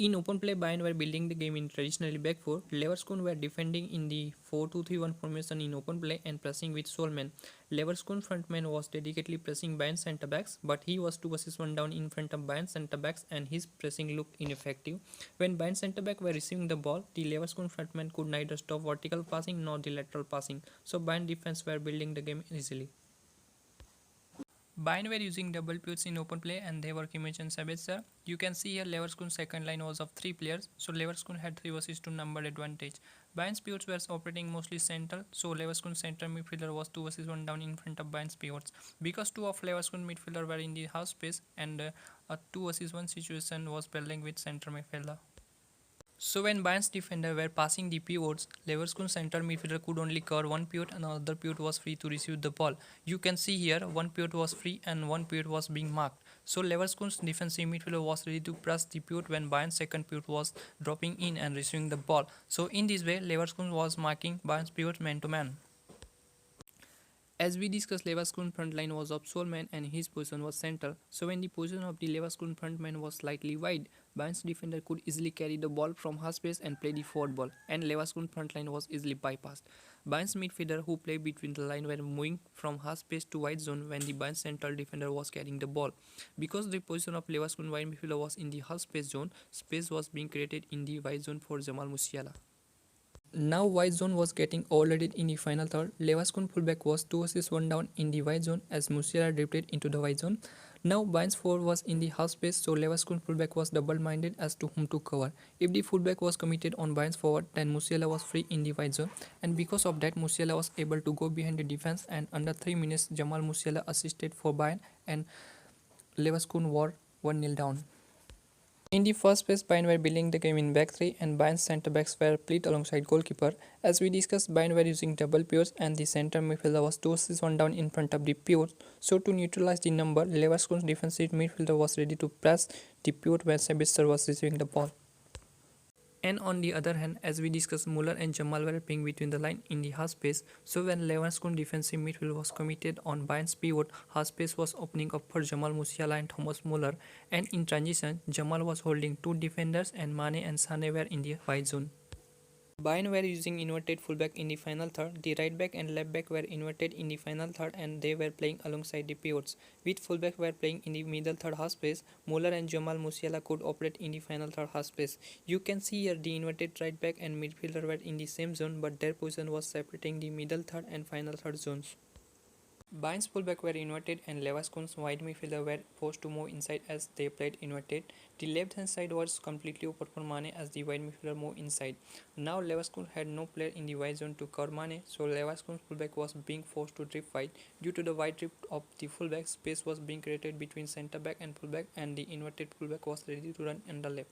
In open play, Bayern were building the game in traditionally back four. Leverkusen were defending in the 4-2-3-1 formation in open play and pressing with Solman. Leverkusen frontman was dedicatedly pressing Bayern centre backs, but he was 2 versus 1 down in front of Bayern centre backs and his pressing looked ineffective. When Bayern centre back were receiving the ball, the Leverkusen frontman could neither stop vertical passing nor the lateral passing, so Bayern defense were building the game easily. Bayern were using double pivots in open play and they were Kimmich and Sabitzer. You can see here Leverkusen's second line was of 3 players, so Leverkusen had 3 versus 2 number advantage. Bayern's pivots were operating mostly central, so Leverkusen's center midfielder was 2 versus 1 down in front of Bayern's pivots. Because 2 of Leverkusen midfielder were in the half space and a 2 versus 1 situation was building with center midfielder. So when Bayern's defender were passing the pivots, Leverkusen center midfielder could only cover one pivot and another pivot was free to receive the ball. You can see here one pivot was free and one pivot was being marked. So Leverkusen's defensive midfielder was ready to press the pivot when Bayern's second pivot was dropping in and receiving the ball. So in this way, Leverkusen was marking Bayern's pivot man to man. As we discussed, Leverkusen front line was of Solman and his position was central. So when the position of the Leverkusen front man was slightly wide, Bayern's defender could easily carry the ball from half space and play the forward ball, and Leverkusen front line was easily bypassed. Bayern's midfielder who played between the line were moving from half space to wide zone when the Bayern's central defender was carrying the ball. Because the position of Leverkusen wide midfielder was in the half space zone, space was being created in the wide zone for Jamal Musiala. Now wide zone was getting overloaded in the final third. Leverkusen fullback was 2 versus 1 down in the wide zone as Musiala drifted into the wide zone. Now Bayern's forward was in the half space, so Leverkusen fullback was double-minded as to whom to cover. If the fullback was committed on Bayern's forward, then Musiala was free in the wide zone, and because of that Musiala was able to go behind the defense, and under 3 minutes Jamal Musiala assisted for Bayern and Leverkusen were 1-0 down. In the first phase, Bayern were building the game in back three and Bayern's centre backs were split alongside goalkeeper. As we discussed, Bayern were using double pivots and the centre midfielder was 2 versus 1 down in front of the pivot. So to neutralize the number, Leverkusen's defensive midfielder was ready to press the pivot when Sabitzer was receiving the ball. And on the other hand, as we discussed, Muller and Jamal were playing between the line in the half space. So when Leverkusen defensive midfield was committed on Bayern's pivot, half space was opening up for Jamal Musiala and Thomas Muller. And in transition, Jamal was holding 2 defenders and Mane and Sane were in the wide zone. Bayern were using inverted fullback in the final third. The right back and left back were inverted in the final third and they were playing alongside the pivots. With fullback were playing in the middle third half space, Muller and Jamal Musiala could operate in the final third half space. You can see here the inverted right back and midfielder were in the same zone but their position was separating the middle third and final third zones. Bayern's fullback were inverted and Leverkusen's wide midfielder were forced to move inside as they played inverted. The left hand side was completely open for Mane as the wide midfielder moved inside. Now Leverkusen had no player in the wide zone to cover Mane, so Leverkusen's fullback was being forced to drift wide. Due to the wide drift of the fullback, space was being created between centre back and fullback and the inverted fullback was ready to run on the left.